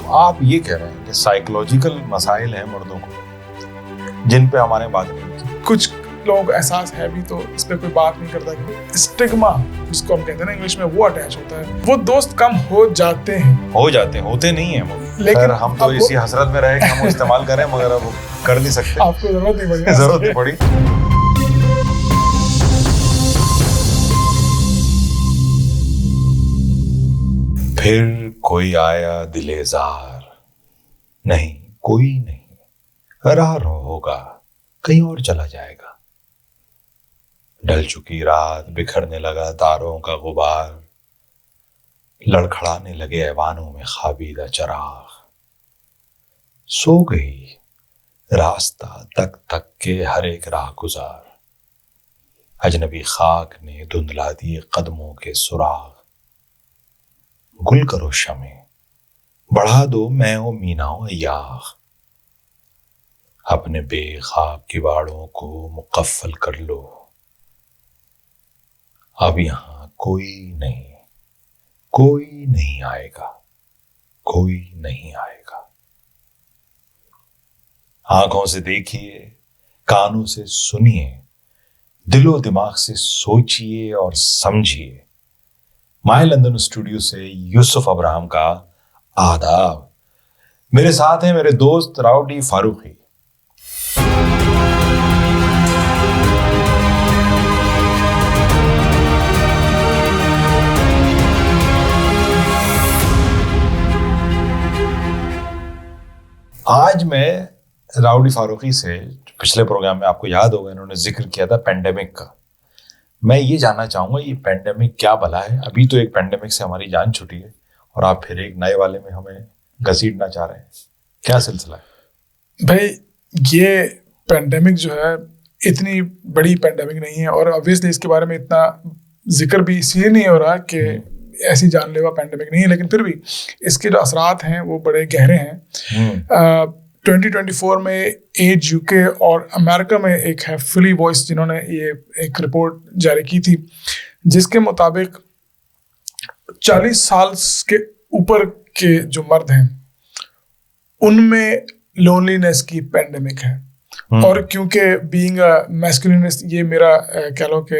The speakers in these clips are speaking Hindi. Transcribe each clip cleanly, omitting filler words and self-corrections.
तो आप ये कह रहे हैं कि साइकोलॉजिकल मसाइल हैं मर्दों को जिन पे हमारे बात नहीं होती। कुछ लोगों को एहसास है भी तो इस पे कोई बात नहीं करता कि स्टिग्मा जिसको हम कहते हैं ना इंग्लिश में, वो अटैच होता है। वो दोस्त कम हो जाते हैं, होते नहीं है वो, लेकिन हम तो इसी हसरत में रहे कि हम वो इस्तेमाल करें, मगर अब कर नहीं सकते। आपको जरूरत नहीं पड़ी। जरूरत नहीं पड़ी। फिर कोई आया दिलेजार, नहीं कोई नहीं, राह होगा कहीं और चला जाएगा। ढल चुकी रात, बिखरने लगा तारों का गुबार, लड़खड़ाने लगे ऐवानों में खाबीदा चराग। सो गई रास्ता तक तक के हर एक राह गुजार, अजनबी खाक ने धुंधला दिए कदमों के सुराग। गुल करो शमे, बढ़ा दो मैं ओ मीनाओ अय्याग, अपने बेखाब किवाड़ों को मुकफ्फल कर लो। अब यहां कोई नहीं आएगा, कोई नहीं आएगा। आंखों से देखिए, कानों से सुनिए, दिलो दिमाग से सोचिए और समझिए। माय लंदन स्टूडियो से यूसुफ अब्राहम का आदाब। मेरे साथ हैं मेरे दोस्त राउडी फारूकी। आज मैं राउडी फारूकी से, पिछले प्रोग्राम में आपको याद होगा इन्होंने जिक्र किया था पेंडेमिक का। मैं ये जानना चाहूंगा ये पेंडेमिक क्या भला है। अभी तो एक पेंडेमिक से हमारी जान छुटी है और आप फिर एक नए वाले में हमें घसीटना चाह रहे हैं, क्या सिलसिला है? भाई ये पेंडेमिक जो है इतनी बड़ी पेंडेमिक नहीं है, और ऑब्वियसली इसके बारे में इतना जिक्र भी इसलिए नहीं हो रहा कि ऐसी जानलेवा पेंडेमिक नहीं है, लेकिन फिर भी इसके जो असरात हैं वो बड़े गहरे हैं। 2024 में एज यूके और अमेरिका में एक है फिली वॉइस, जिन्होंने ये एक रिपोर्ट जारी की थी जिसके मुताबिक 40 साल के ऊपर के जो मर्द हैं उनमें लोनलीनेस की पेंडेमिक है। और क्योंकि बीइंग अ मैस्कुलिनिस्ट ये मेरा कह लो कि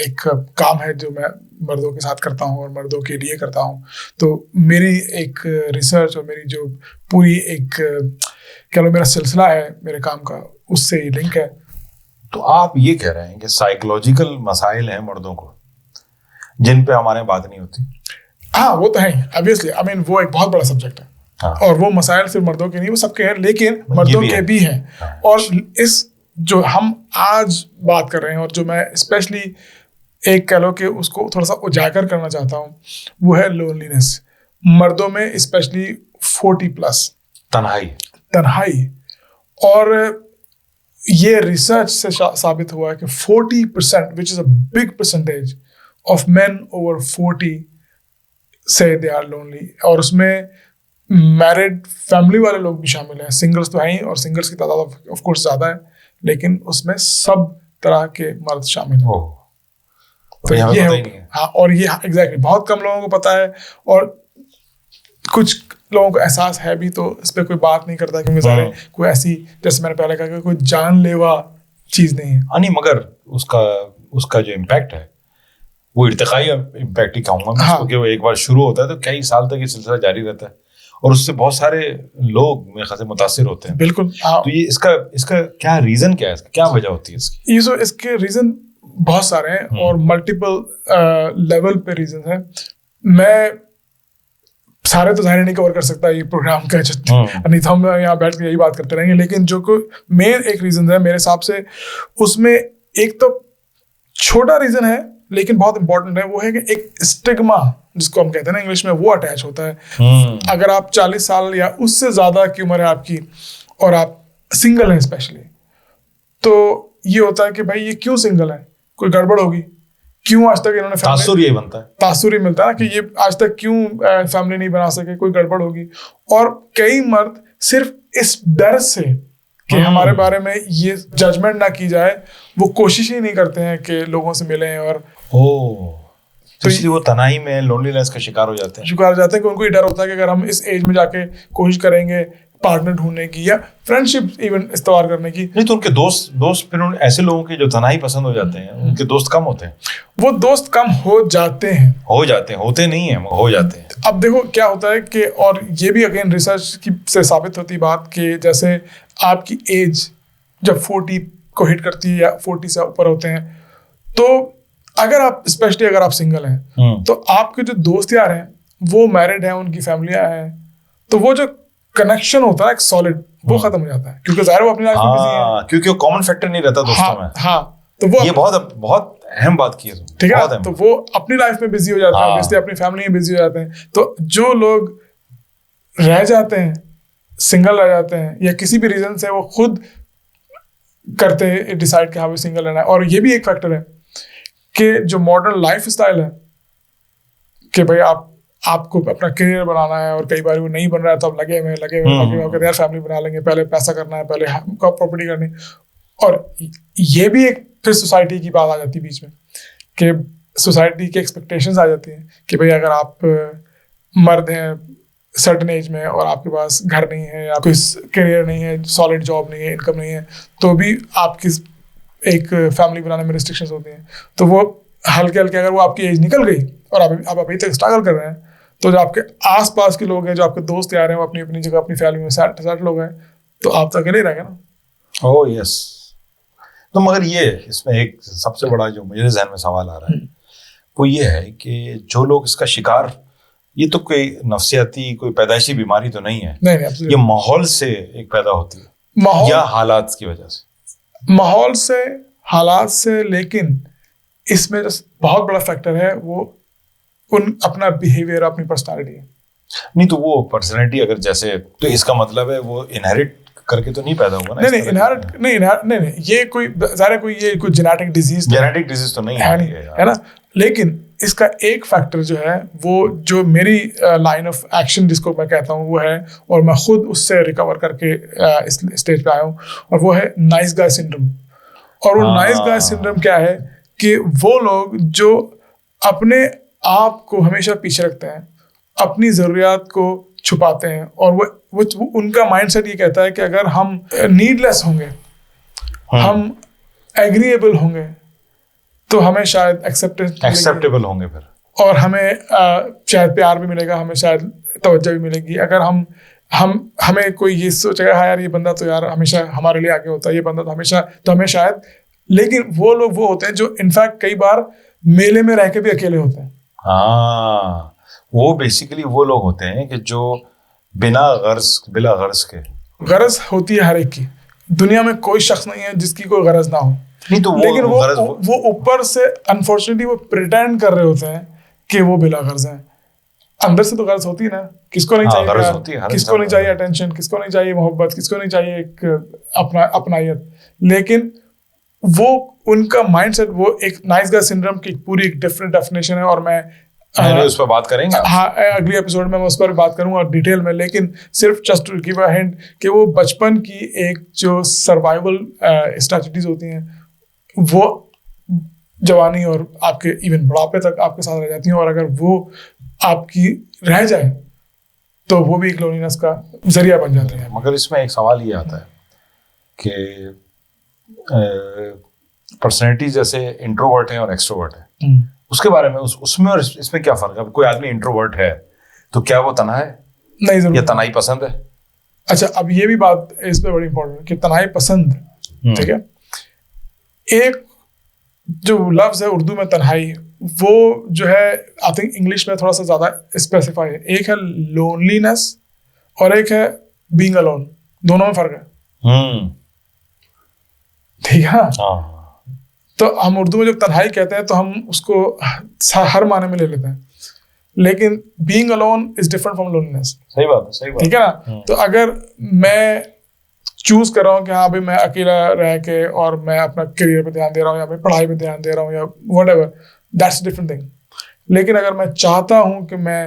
एक काम है जो मैं मर्दों के साथ करता हूँ और मर्दों के लिए करता हूँ, तो मेरी एक रिसर्च और मेरी जो पूरी एक कह लो मेरा सिलसिला है मेरे काम का, उससे ही लिंक है। तो आप ये कह रहे हैं कि साइकोलॉजिकल मसाइल हैं मर्दों को जिन पे हमारे बात नहीं होती। हाँ वो तो है ऑब्वियसली, आई मीन वो एक बहुत बड़ा सब्जेक्ट है। हाँ। और वो मसाइल सिर्फ मर्दों के नहीं, वो सबके हैं, लेकिन मर्दों के भी हैं। हाँ। और इस जो हम आज बात कर रहे हैं और जो मैं स्पेशली एक कह लो कि उसको थोड़ा सा उजागर करना चाहता हूँ, वो है लोनलीनेस मर्दों में, स्पेशली 40+। तन्हाई। और ये रिसर्च से साबित हुआ है कि 40%, which is a big percentage of main over 40 से दे आर लोनली। और उसमें मैरिड फैमिली वाले लोग भी शामिल हैं, सिंगल्स तो हैं ही, और सिंगल्स की तादाद ऑफ कोर्स ज़्यादा है, लेकिन उसमें सब तरह के मर्द शामिल हैं। तो ये है। हाँ, और ये एग्जैक्टली बहुत कम लोगों को पता है, और कुछ लोगों को एहसास है भी तो इस पर कोई बात नहीं करता, क्योंकि ज़ाहिर कोई ऐसी, जैसे मैंने पहले कहा, कोई जानलेवा चीज़ नहीं है। नहीं, मगर उसका जो इम्पैक्ट है वो इर्तिकाई इम्पैक्ट ही कहूँगा मैं। हाँ। क्योंकि वो एक बार शुरू होता है तो कई साल तक ये सिलसिला जारी रहता है, और उससे बहुत सारे लोग मेरे ख्याल से मुतासिर होते हैं। बिल्कुल। तो ये इसका क्या रीजन क्या है, इसका क्या वजह होती है इसकी? इसके रीजन बहुत सारे हैं और मल्टीपल लेवल पे रीजन है। मैं सारे तो जाहिर नहीं कवर कर सकता ये प्रोग्राम का, नहीं तो हम यहाँ बैठ के यही बात करते रहेंगे, लेकिन जो कोई मेन एक रीजन है मेरे हिसाब से, उसमें एक तो छोटा रीजन है लेकिन बहुत इंपॉर्टेंट है, वो है कि एक स्टिग्मा जिसको हम कहते हैं ना इंग्लिश में, वो अटैच होता है। अगर आप 40 साल या उससे ज्यादा की उम्र है आपकी और आप सिंगल हैं स्पेशली, तो ये होता है कि भाई ये क्यों सिंगल है, कोई गड़बड़ होगी, क्यों आज तक इन्होंने तासुर यही बनता है, तासुर ही मिलता है ना कि ये आज तक क्यों फैमिली नहीं बना सके, कोई गड़बड़ होगी। और कई मर्द सिर्फ इस डर से कि हमारे बारे में ये जजमेंट ना की जाए, वो कोशिश ही नहीं करते हैं कि लोगों से मिलें। और तो इसलिए वो तनाई में लोनलीनेस का शिकार हो जाते हैं कि उनको ये डर होता है कि अगर हम इस एज में जाके कोशिश करेंगे पार्टनर ढूंढने की या फ्रेंडशिप इवन इस्तेमाल करने की, नहीं तो उनके दोस्त फिर ऐसे लोगों के जो तनाई पसंद हो जाते हैं उनके दोस्त कम होते हैं। वो दोस्त कम हो जाते हैं होते नहीं है, हो जाते हैं। अब देखो क्या होता है कि, और ये भी अगेन रिसर्च की से साबित होती बात कि जैसे आपकी एज जब 40 को हिट करती है या 40 से ऊपर होते हैं, तो अगर आप स्पेशली अगर आप सिंगल हैं तो आपके जो दोस्त यार हैं वो मैरिड हैं, उनकी फैमिलियां हैं, तो वो जो कनेक्शन होता है एक सॉलिड वो खत्म हो जाता है, क्योंकि ज़ाहिर वो अपनी लाइफ में बिजी है, क्योंकि वो कॉमन फैक्टर नहीं रहता दोस्तों में। हाँ, तो वो ये बहुत अहम बात की है, ठीक है। तो वो अपनी लाइफ में बिजी हो जाते हैं, इसलिए अपनी फैमिली में बिजी हो जाते हैं। तो जो लोग रह जाते हैं, सिंगल रह जाते हैं, या किसी भी रीजन से वो खुद करते हैं डिसाइड कि हाँ भी सिंगल रहना है। और ये भी एक फैक्टर है कि जो मॉडर्न लाइफ स्टाइल है कि भाई आपको अपना करियर बनाना है, और कई बार वो नहीं बन रहा है तो आप लगे हुए यार फैमिली बना लेंगे, पहले पैसा करना है, पहले प्रॉपर्टी करनी। और ये भी एक फिर सोसाइटी की बात आ जाती है बीच में कि सोसाइटी की एक्सपेक्टेशंस आ जाती हैं कि भाई अगर आप मर्द हैं सर्टेन एज में और आपके पास घर नहीं है, या कोई करियर नहीं है, सॉलिड जॉब नहीं है, इनकम नहीं है, तो भी आपकी एक फैमिली बनाने में रिस्ट्रिक्शंस होती हैं। तो वो हल्के अगर वो आपकी एज निकल गई और आप अभी तक स्ट्रगल कर रहे हैं, तो जो आपके आसपास के लोग हैं, जो आपके दोस्त यार हैं, वो अपनी अपनी जगह अपनी फैमिली में सेटल हो गए, तो आप तो अकेले ही रह गए ना। Oh yes. तो मगर ये इसमें एक सबसे बड़ा जो मेरे जहन में सवाल आ रहा है वो ये है कि जो लोग इसका शिकार, ये तो कोई नफ्सियाती कोई पैदाइशी बीमारी तो नहीं है, नहीं, ये माहौल से एक पैदा होती है या हालात की वजह से, माहौल से, हालात से। लेकिन इसमें जो बहुत बड़ा फैक्टर है वो अपना बिहेवियर, अपनी पर्सनालिटी है। नहीं तो वो पर्सनालिटी अगर जैसे, तो इसका मतलब है वो इनहेरिट करके तो नहीं पैदा हुआ ना? नहीं, ये कोई ज़ाहिर कोई ये कोई जेनेटिक डिजीज तो नहीं है ना। लेकिन इसका एक फैक्टर जो है, वो जो मेरी लाइन ऑफ एक्शन जिसको मैं कहता हूँ वो है, और मैं खुद उससे रिकवर करके इस स्टेज पे आया हूँ, और वो है नाइस गाय सिंड्रोम। और वो नाइस गाय सिंड्रोम क्या है कि वो लोग जो अपने आप को हमेशा पीछे रखते हैं, अपनी ज़रूरियात को छुपाते हैं, और वो उनका माइंडसेट ये कहता है कि अगर हम नीडलेस होंगे, हम एग्रीएबल होंगे, तो हमें शायद एक्सेप्टेबल होंगे फिर, और हमें शायद प्यार भी मिलेगा, हमें शायद तवज्जो भी मिलेगी। अगर हमें कोई ये सोचेगा हाँ यार ये बंदा तो यार हमेशा हमारे लिए आगे होता है, ये बंदा तो हमें शायद। लेकिन वो लोग वो होते हैं जो इनफैक्ट कई बार मेले में रह के भी अकेले होते हैं। हाँ, वो बेसिकली वो लोग होते हैं कि जो बिला गर्ज के, गरज होती है हर एक की, दुनिया में कोई शख्स नहीं है जिसकी कोई गरज ना हो। नहीं तो लेकिन वो ऊपर से अनफॉर्चुनेटली वो प्रिटेंड कर रहे होते हैं कि वो बिला गर्ज हैं। अंदर से तो गर्ज होती है ना, किसको नहीं चाहिए प्यार, किसको नहीं चाहिए अटेंशन, किसको नहीं चाहिए मोहब्बत, किसको नहीं चाहिए एक अपनायत। लेकिन वो उनका माइंडसेट, वो एक नाइस गाय सिंड्रोम की पूरी एक डिफरेंट डेफिनेशन है, और मैं उस पर बात करेंगे। हाँ, अगली एपिसोड में मैं उस पर बात करूंगा डिटेल में। लेकिन सिर्फ just to give a hint कि वो बचपन की एक जो सर्वाइवल स्ट्रैटेजीज होती हैं, वो जवानी और आपके इवन बुढ़ापे तक आपके साथ रह जाती हैं, और अगर वो आपकी रह जाए तो वो भी एक लोनलीनेस का जरिया बन जाती है। मगर इसमें एक सवाल ये आता है कि पर्सनैलिटी जैसे इंट्रोवर्ट है और एक्सट्रोवर्ट है, उसके बारे में उसमें और इसमें क्या फर्क है? कोई आदमी इंट्रोवर्ट है तो क्या वो तन्हा है? नहीं, जरूर। या तन्हाई पसंद है? अच्छा, अब ये भी बात इस पे बड़ी इंपॉर्टेंट है कि तन्हाई पसंद, ठीक है। एक जो लफ्ज है उर्दू में तन्हाई, वो जो है आई थिंक इंग्लिश में थोड़ा सा ज्यादा स्पेसिफाई है। एक है लोनलीनेस और एक है बीइंग अलोन, दोनों में फर्क है। ठीक है। तो हम उर्दू में जब तन्हाई कहते हैं तो हम उसको हर माने में ले लेते हैं, लेकिन being alone is different from loneliness. सही बात है। ठीक है ना। तो अगर मैं चूज कर रहा हूँ कि हाँ भाई मैं अकेला रह के और मैं अपना करियर पे ध्यान दे रहा हूँ, या मैं पढ़ाई पे ध्यान दे रहा हूँ, या व्हाटएवर, दैट्स डिफरेंट थिंग। लेकिन अगर मैं चाहता हूँ कि मैं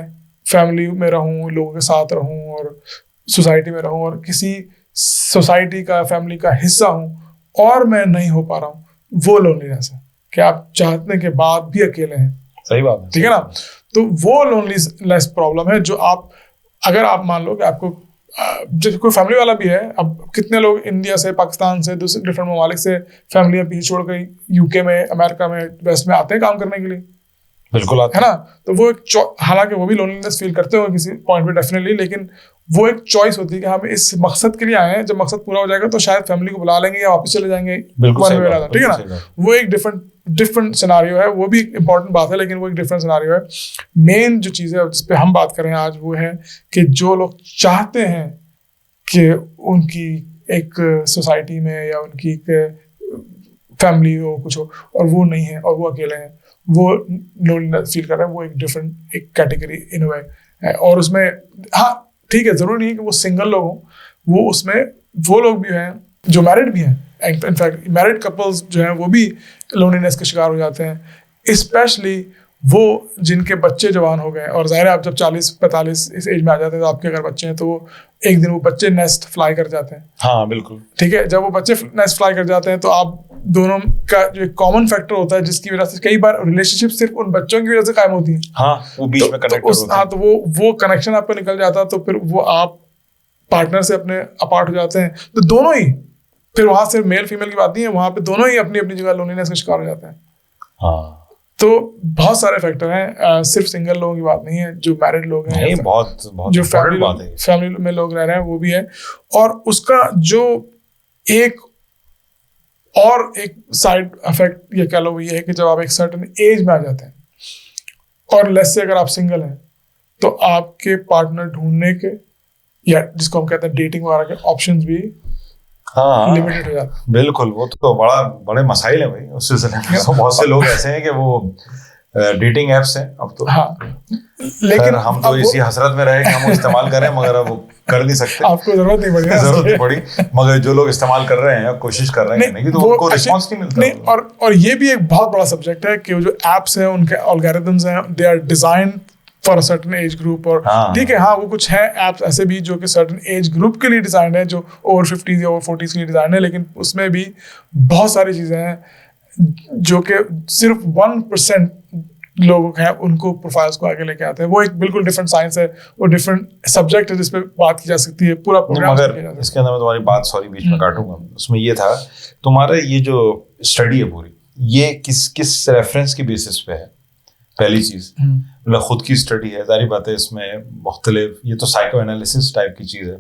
फैमिली में रहूँ, लोगों के साथ रहूँ, और सोसाइटी में रहूँ, और किसी सोसाइटी का, फैमिली का हिस्सा हूँ, और मैं नहीं हो पा रहा हूँ, वो लोनलीनेस है कि आप चाहने के बाद भी अकेले हैं। सही बात है, ठीक है ना। तो वो लोनलीनेस प्रॉब्लम है जो आप, अगर आप मान लो कि आपको जब कोई फैमिली वाला भी है, अब कितने लोग इंडिया से, पाकिस्तान से, दूसरे डिफरेंट ममालिक से फैमिली पीछे छोड़ कर यूके में, अमेरिका में, वेस्ट में आते हैं काम करने के लिए, बिल्कुल आते है ना। तो वो एक हालांकि वो भी लोनलीनेस फील करते हो किसी पॉइंट पे डेफिनेटली, लेकिन वो एक चॉइस होती है कि हम इस मकसद के लिए आए हैं, जब मकसद पूरा हो जाएगा तो शायद फैमिली को बुला लेंगे या वापस चले जाएंगे, ठीक है ना। वो एक डिफरेंट सिनारियो है, वो भी इंपॉर्टेंट बात है, लेकिन वो एक डिफरेंट सिनारियो है। मेन जो चीज़ है जिस पे हम बात कर रहे हैं आज वो है कि जो लोग चाहते हैं कि उनकी एक सोसाइटी में या उनकी एक फैमिली हो, कुछ हो, और वो नहीं है और वो अकेले हैं, वो लोनलीनेस फील कर रहे हैं, वो एक डिफरेंट एक कैटेगरी इन वे है। और उसमें हाँ ठीक है, जरूरी नहीं है कि वो सिंगल लोग हों, वो उसमें वो लोग भी हैं जो मैरिड भी हैं। इनफैक्ट मैरिड कपल्स जो हैं वो भी लोनलीनेस के शिकार हो जाते हैं, स्पेशली वो जिनके बच्चे जवान हो गए। और जाहिर है आप जब 40-45 इस एज में आ जाते हैं तो आपके अगर बच्चे हैं तो वो एक दिन वो बच्चे नेस्ट फ्लाई कर जाते हैं। हाँ बिल्कुल, ठीक है, जब वो बच्चे नेस्ट फ्लाई कर जाते हैं तो आप दोनों का जो एक कॉमन फैक्टर होता है जिसकी वजह से कई बार रिलेशनशिप सिर्फ उन बच्चों की वजह से कायम होती है। हाँ, वो बीच में कनेक्ट होते हैं। तो वो कनेक्शन आपका निकल जाता है, तो फिर वो आप पार्टनर से अपने अपार्ट हो जाते हैं। तो दोनों ही, फिर वहां से मेल फीमेल की बात नहीं है, वहां पे दोनों ही अपनी अपनी जगह लोनलीनेस का शिकार हो जाते हैं। हाँ, तो बहुत सारे फैक्टर हैं, सिर्फ सिंगल लोगों की बात नहीं है, जो मैरिड लोग हैं, नहीं, बहुत जो फैमिली में लोग रह रहे हैं वो भी है। और उसका जो एक साइड इफेक्ट ये कह लो वो ये है कि जब आप एक सर्टेन एज में आ जाते हैं, और लेट्स से अगर आप सिंगल हैं, तो आपके पार्टनर ढूंढने के या जिसको हम कहते हैं डेटिंग वगैरह के ऑप्शंस भी लिमिटेड हो जाते हैं। बिल्कुल, वो तो बड़े मसाइल है भाई उस सिलसिले में। तो बहुत से लोग ऐसे हैं कि वो डेटिंग एप्स हैं अब तो। हाँ, लेकिन हम तो इसी हसरत में रहे कि हम इस्तेमाल करें, मगर अब वो कर नहीं सकते। आपको जरूरत नहीं पड़ी, मगर जो लोग इस्तेमाल कर रहे हैं, कोशिश कर रहे हैं नहीं, तो उनको रिस्पॉन्स नहीं मिलता। नहीं, और ये भी एक बहुत बड़ा सब्जेक्ट है कि जो एप्स हैं उनके एल्गोरिथम्स हैं, they are design for a certain age group. और ठीक है, हाँ वो कुछ है एप्स ऐसे भी जो कि सर्टेन एज ग्रुप के लिए डिजाइन है, जो ओवर 50s या ओवर 40s के लिए डिजाइन है, लेकिन उसमें भी बहुत सारी चीजें हैं जो कि सिर्फ 1% लोग हैं उनको प्रोफाइल्स को आगे लेके आते हैं। वो एक बिल्कुल डिफरेंट साइंस है, वो डिफरेंट सब्जेक्ट है जिस पे बात की जा सकती है, पूरा प्रोग्राम। मगर इसके अंदर मैं तुम्हारी बात, सॉरी बीच में काटूंगा, उसमें ये था तुम्हारा ये जो स्टडी है पूरी, ये किस रेफरेंस की बेसिस पे है? पहली चीज, मतलब खुद की स्टडी है, जारी बात है, इसमें मुख्तलिफ, ये तो साइको एनालिसिस टाइप की चीज है,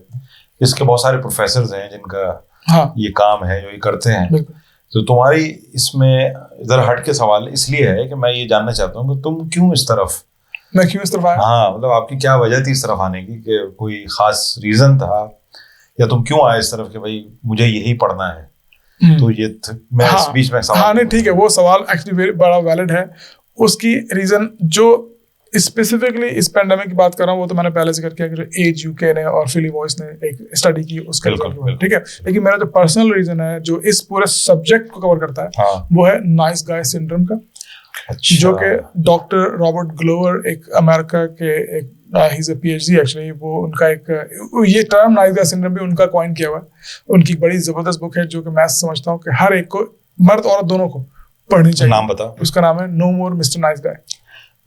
इसके बहुत सारे प्रोफेसर हैं जिनका ये काम है, जो ये करते हैं। तो तुम्हारी इसमें इधर हट के सवाल इसलिए है कि मैं ये जानना चाहता हूँ कि तुम क्यों इस तरफ आए? हाँ, मतलब आपकी क्या वजह थी इस तरफ आने की, कि कोई खास रीजन था, या तुम क्यों आए इस तरफ कि भाई मुझे यही पढ़ना है? तो ये मैं इस बीच में सवाल, हाँ नहीं ठीक है, वो सवाल एक्चुअली बड़ा वैलिड है। उसकी रीजन जो स्पेसिफिकली इस पेंडेमिक की बात कर रहा हूँ वो तो मैंने पहले जिक्र किया कि एज यूके ने और फिली वॉइस ने एक स्टडी की उसका, ठीक है। लेकिन मेरा जो पर्सनल रीजन है जो इस पूरे सब्जेक्ट को कवर करता है, वो है नाइस गाय सिंड्रोम का। अच्छा। जो कि डॉक्टर रॉबर्ट ग्लोवर, एक अमेरिका के एक he is a PhD actually, वो उनका एक ये टर्म नाइस गाय सिंड्रोम भी उनका कॉइन किया हुआ है। उनकी बड़ी जबरदस्त बुक है जो कि मैं समझता हूँ कि हर एक को, मर्द औरत दोनों को पढ़नी चाहिए। नाम बता। उसका नाम है नो मोर मिस्टर नाइस गाय।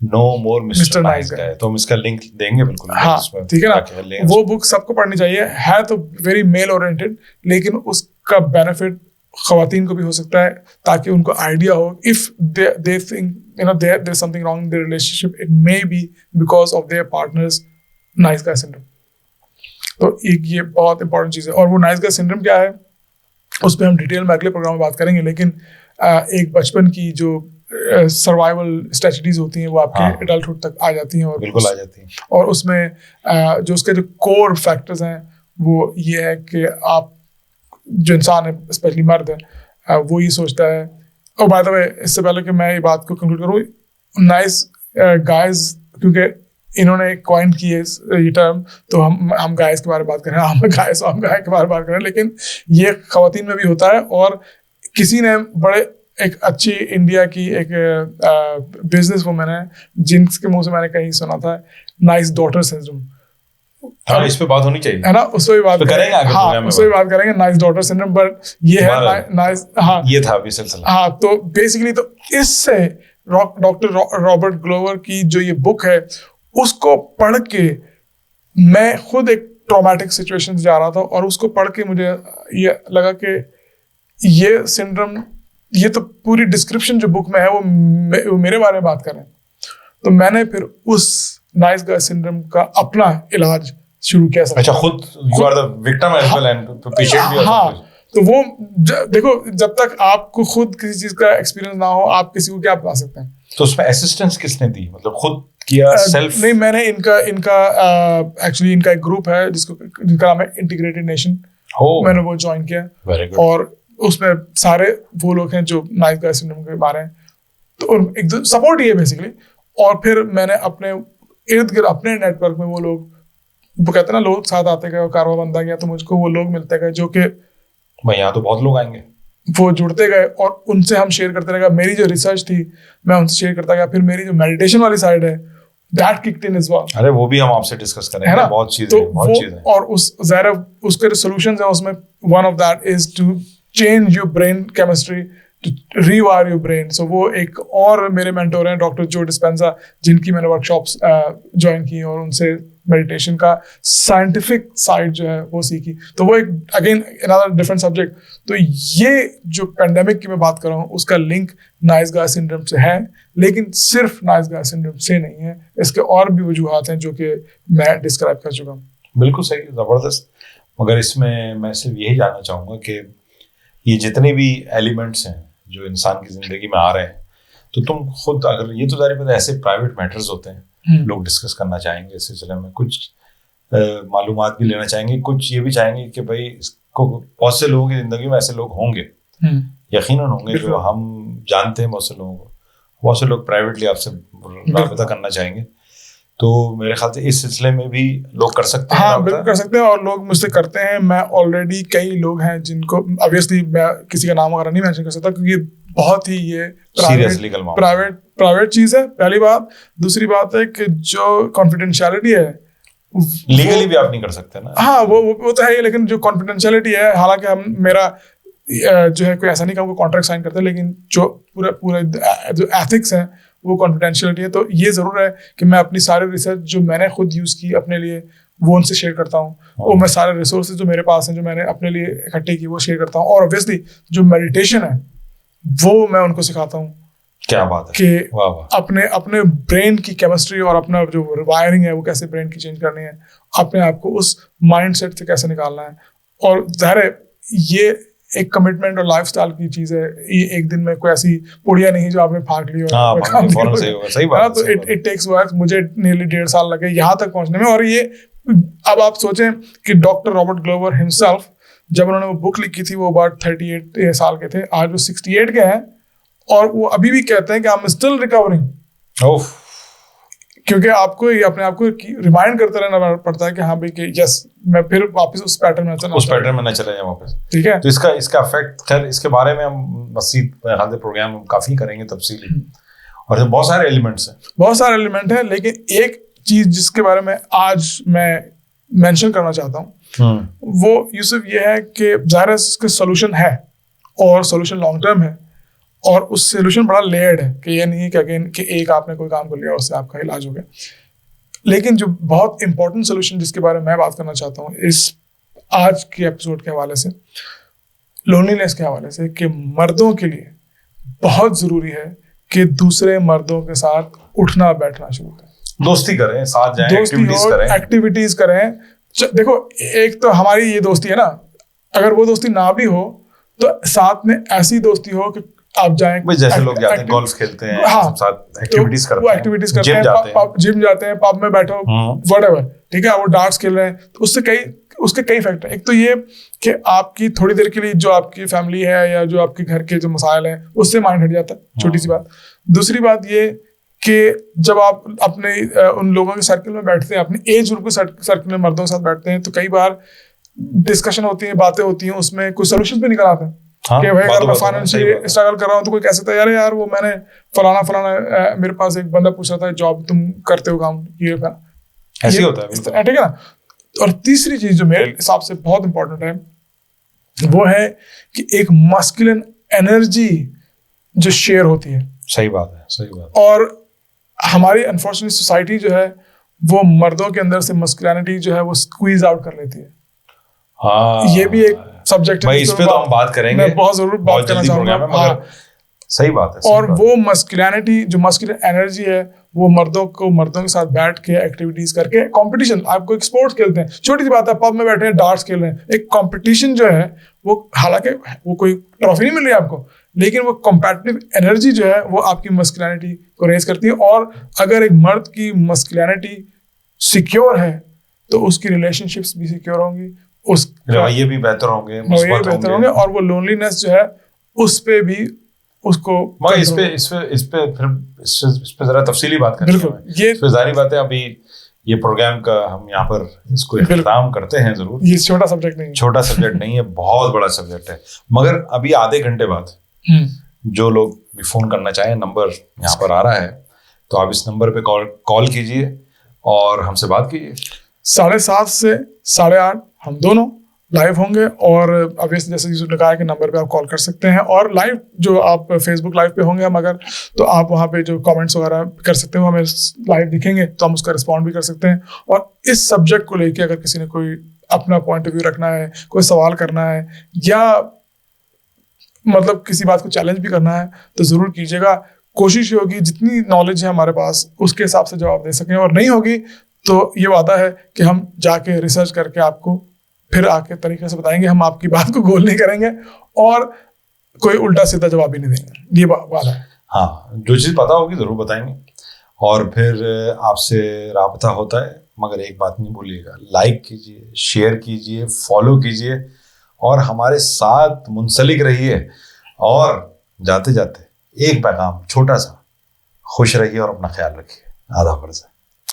नो मोर मिस्टर नाइस गाय। तो हम इसका लिंक देंगे बिल्कुल। हाँ ठीक है ना, वो बुक सबको पढ़नी चाहिए। है तो वेरी मेल ओरिएंटेड, लेकिन उसका बेनिफिट खवातीन को भी हो सकता है, ताकि उनको आइडिया हो if they think there is something wrong in their relationship, it may be because of their partner's nice guy syndrome। तो एक ये बहुत इंपॉर्टेंट चीज़ है। और वो नाइस गाय सिंड्रोम क्या है उस पर हम डिटेल में अगले प्रोग्राम में बात करेंगे, लेकिन एक बचपन की जो सर्वाइवल स्ट्रेटजीज होती हैं वो आपके एडल्टहुड तक आ जाती हैं, और बिल्कुल आ जाती हैं। और उसमें जो उसके जो कोर फैक्टर्स हैं वो ये है कि आप जो इंसान है, स्पेशली मर्द है, वो ये सोचता है। और बाय द वे, इससे पहले कि मैं ये बात को कंक्लूड करूँ, नाइस गाइज क्योंकि इन्होंने कॉइन की है ये टर्म, तो हम गाइस के बारे में बात कर रहे हैं, हम गाय के बारे में बात कर रहे हैं, लेकिन ये खवातीन में भी होता है। और किसी ने बड़े एक अच्छी इंडिया की एक बिजनेस वुमन है जिनके मुंह से मैंने कहीं सुना था, नाइस डॉटर सिंड्रोम। हाँ, इस पे बात होनी चाहिए, है ना, उस पर भी बात करेंगे। हाँ, उस पर भी बात करेंगे, नाइस डॉटर सिंड्रोम। बट ये है नाइस, हाँ ये था भी सिलसिला। हाँ, तो बेसिकली तो इससे डॉक्टर रॉबर्ट ग्लोवर की जो ये बुक है, उसको पढ़ के मैं खुद एक ट्रॉमेटिक सिचुएशन जा रहा था, और उसको पढ़ के मुझे ये लगा कि ये सिंड्रोम, ये तो पूरी डिस्क्रिप्शन जो बुक में है वो मेरे बारे में बात कर रहे हैं। तो मैंने फिर उस नाइस गाय सिंड्रोम का अपना इलाज शुरू किया। अच्छा, खुद you are the victim as well and patient भी। हाँ, तो वो देखो, जब तक आपको खुद किसी चीज का एक्सपीरियंस ना हो, आप किसी को क्या बता सकते हैं। तो उसमें असिस्टेंस किसने दी, मतलब खुद किया, सेल्फ? नहीं, मैंने इनका एक्चुअली इनका एक ग्रुप है जिनका नाम है इंटीग्रेटेड नेशन। मैंने वो ज्वाइन किया, और उसमें सारे वो लोग हैं जो नाइस गाय सिंड्रोम के बारे में, तो एक सपोर्ट ही है बेसिकली। और फिर मैंने अपने इर्द गिर्द अपने नेटवर्क में वो लोग, वो कहते हैं ना, लोग साथ आते गए और कारवा बनता गया, तो मुझको वो लोग मिलते गए जो कि यहाँ तो बहुत लोग आएंगे, वो जुड़ते गए, और उनसे हम शेयर करते रहे। मेरी जो रिसर्च थी मैं उनसे शेयर करता गया। फिर मेरी जो मेडिटेशन वाली साइड है, that kicked in as well. अरे वो भी हम आपसे डिस्कस करेंगे, है बहुत चीजें, तो बहुत चीजें। और उसके जो सॉल्यूशंस है उसमें one of that is to change your brain chemistry, to rewire your brain. So वो एक और मेरे मेंटोर हैं डॉक्टर जो डिस्पेंसा, जिनकी मैंने वर्कशॉप्स ज्वाइन की और उनसे मेडिटेशन का साइंटिफिक साइड जो है वो सीखी। तो वो एक अगेन अनदर डिफरेंट सब्जेक्ट। तो ये जो पेंडेमिक की मैं बात कर रहा हूँ, उसका लिंक नाइस गाय सिंड्रोम से है, लेकिन सिर्फ नाइस गाय सिंड्रोम से नहीं है, इसके और भी वजूहात हैं जो कि मैं डिस्क्राइब कर चुका हूँ। बिल्कुल सही, जबरदस्त। मगर इसमें मैं सिर्फ यही जानना चाहूँगा कि ये जितने भी एलिमेंट्स हैं जो इंसान की जिंदगी में आ रहे हैं, तो तुम खुद, अगर ये तो जारी पता ऐसे प्राइवेट मैटर्स होते हैं, लोग डिस्कस करना चाहेंगे इस सिलसिले में, कुछ मालूमात भी लेना चाहेंगे, कुछ ये भी चाहेंगे कि भाई इसको, बहुत से लोगों की जिंदगी में ऐसे लोग होंगे, यकीनन होंगे, जो हम जानते हैं बहुत से लोगों को, बहुत से लोग प्राइवेटली आपसे राबता करना चाहेंगे। तो मेरे ख्याल से इस सिलसिले में भी लोग कर सकते हैं। हाँ, बिल्कुल कर सकते हैं, और लोग मुझसे करते हैं। मैं ऑलरेडी कई लोग हैं जिनको, ऑब्वियसली मैं किसी का नाम वगैरह नहीं मेंशन कर सकता, क्योंकि बहुत ही ये प्राइवेट चीज है, पहली बात। दूसरी बात है कि जो कॉन्फिडेंशियलिटी है, लीगली भी आप नहीं कर सकते ना। हाँ, वो तो है, लेकिन जो कॉन्फिडेंशियलिटी है, हालांकि हम मेरा जो है कोई ऐसा नहीं कि हमको कॉन्ट्रैक्ट साइन करते, लेकिन जो पूरा जो एथिक्स है वो कॉन्फिडेंशियलिटी है। तो ये जरूर है कि मैं अपनी सारी रिसर्च जो मैंने खुद यूज की अपने लिए, वो उनसे शेयर करता हूँ। और मैं सारे रिसोर्सेज जो मेरे पास हैं, जो मैंने अपने लिए इकट्ठे की, वो शेयर करता हूँ। और ऑब्वियसली जो मेडिटेशन है वो मैं उनको सिखाता हूँ। क्या बात है कि अपने ब्रेन की केमिस्ट्री और अपना जो वायरिंग है वो कैसे ब्रेन की चेंज करनी है, अपने आप को उस माइंडसेट से कैसे निकालना है। और ज़ाहिर है ये एक कमिटमेंट और लाइफस्टाइल की चीज है। ये एक दिन में कोई ऐसी पुड़िया नहीं जो आपने फाड़ ली हो। सही बात। तो इट टेक्स वर्क। मुझे नियरली 1.5 साल लगे यहाँ तक पहुंचने में। और ये अब आप सोचें कि डॉक्टर रॉबर्ट ग्लोवर हिमसेल्फ, जब उन्होंने वो बुक लिखी थी वो अबाउट 38 साल के थे, आज वो 68 के हैं, और वो अभी भी कहते हैं कि आई एम स्टिल रिकवरिंग। क्योंकि आपको ये अपने आप को रिमाइंड करते रहना पड़ता है कि हाँ भाई कि यस, मैं फिर वापस उस पैटर्न में चला जाए वापस। ठीक है, तो इसका इफेक्ट, खैर इसके बारे में हम मज़ीद प्रोग्राम काफी करेंगे तफसीली। और बहुत सारे एलिमेंट हैं, लेकिन एक चीज जिसके बारे में आज मैं मेंशन करना चाहता हूँ वो यूसुफ ये है कि ज़ाहिर है इसका सोल्यूशन है, और सोल्यूशन लॉन्ग टर्म है, और उस सोल्यूशन बड़ा लेयर्ड है कि ये नहीं है कि अगेन कि एक आपने कोई काम कर लिया उससे आपका इलाज हो गया। लेकिन जो बहुत इंपॉर्टेंट सोल्यूशन जिसके बारे में मैं बात करना चाहता हूँ इस आज के एपिसोड के हवाले से, लोनलीनेस के हवाले से, कि मर्दों के लिए बहुत ज़रूरी है कि दूसरे मर्दों के साथ उठना बैठना शुरू करें, दोस्ती करें, साथ जाएं, एक्टिविटीज करें। देखो, एक तो हमारी ये दोस्ती है ना, अगर वो दोस्ती ना भी हो तो साथ में ऐसी दोस्ती हो कि आप जाएं, जैसे लोग जाते हैं, गोल्फ खेलते हैं, हाँ, साथ एक्टिविटीज करते हैं, जिम जाते हैं, पब में बैठो, व्हाटएवर, ठीक है, वो डार्ट्स खेल रहे हैं, तो उसके कई फैक्टर। एक तो ये कि आपकी थोड़ी देर के लिए जो आपकी फैमिली है या जो आपके घर के जो मसाइल हैं उससे माइंड हट जाता है, छोटी सी बात। दूसरी बात ये कि जब आप अपने उन लोगों के सर्कल में बैठते हैं, अपने एज ग्रुप के सर्कल में मर्दों के साथ बैठते हैं, तो कई बार डिस्कशन होती है, बातें होती हैं, उसमें कुछ सोल्यूशन भी निकल आते हैं। कि भाई अगर मैं फाइनेंशियली स्ट्रगल कर रहा हूँ तो कोई कह सकता है यार यार वो मैंने फलाना मेरे पास एक बंदा पूछ रहा था जॉब तुम करते हो काम, ये ऐसे होता है, ठीक है ना। और तीसरी चीज जो मेरे हिसाब से बहुत इंपॉर्टेंट है वो है कि एक मस्कुलिन एनर्जी जो शेयर होती है, सही बात है, सही बात है। और हमारी अनफॉर्चुनेट सोसाइटी जो है वो मर्दों के अंदर से मस्कुलिनिटी जो है वो स्क्वीज आउट कर लेती है। हाँ, ये भी एक सब्जेक्ट है भाई, इस पे तो हम बात करेंगे, मैं बहुत जरूर बात करना चाहूंगा। हाँ, सही बात है। और वो मस्कुलिनिटी जो मस्कुलिन एनर्जी है वो मर्दों के साथ बैठ के एक्टिविटीज करके कंपटीशन, आप कोई स्पोर्ट्स खेलते हैं, छोटी सी बात है, पब में बैठे हैं डार्ट्स खेल रहे हैं, एक कंपटीशन जो है वो, हालांकि वो कोई ट्रॉफी नहीं मिल रही आपको, लेकिन वो कॉम्पिटिटिव एनर्जी जो है वो आपकी मस्कुलिनिटी को रेज करती है। और अगर एक मर्द की मस्कुलिनिटी सिक्योर है तो उसकी रिलेशनशिप्स भी सिक्योर होंगी, उस रवैये भी बेहतर होंगे, और वो लोनलीनेस जो है उस पे भी उसको, मगर इस पे जरा तफसीली बात करें। बिल्कुल, ये जारी बात है, अभी ये प्रोग्राम का हम यहाँ पर इसको इख्तिताम करते हैं जरूर। ये छोटा सब्जेक्ट नहीं है, बहुत बड़ा सब्जेक्ट है। मगर अभी आधे घंटे बाद जो लोग भी फोन करना चाहें, नंबर यहाँ पर आ रहा है, तो आप इस नंबर पे कॉल कीजिए और हमसे बात कीजिए। 7:30 से 8:30 हम दोनों लाइव होंगे, और ऑब्वियसली जैसे यूसुफ ने कहा कि नंबर पे आप कॉल कर सकते हैं, और लाइव जो आप फेसबुक लाइव पे होंगे हम अगर, तो आप वहाँ पे जो कमेंट्स वगैरह कर सकते हो, हमें लाइव दिखेंगे तो हम उसका रिस्पॉन्ड भी कर सकते हैं। और इस सब्जेक्ट को लेके अगर किसी ने कोई अपना पॉइंट ऑफ व्यू रखना है, कोई सवाल करना है, या मतलब किसी बात को चैलेंज भी करना है, तो ज़रूर कीजिएगा। कोशिश होगी जितनी नॉलेज है हमारे पास उसके हिसाब से जवाब दे सकें, और नहीं होगी तो ये वादा है कि हम जाके रिसर्च करके आपको फिर आके तरीके से बताएंगे, हम आपकी बात को गोल नहीं करेंगे और कोई उल्टा सीधा जवाब भी नहीं देंगे, ये वादा है। हाँ, जो चीज़ पता होगी ज़रूर बताएंगे, और फिर आपसे राब्ता होता है। मगर एक बात नहीं भूलिएगा, लाइक कीजिए, शेयर कीजिए, फॉलो कीजिए, और हमारे साथ मुंसलिक रहिए। और जाते जाते एक पैगाम छोटा सा, खुश रहिए और अपना ख्याल रखिए। आधा फर्ज है।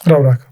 रब रखा।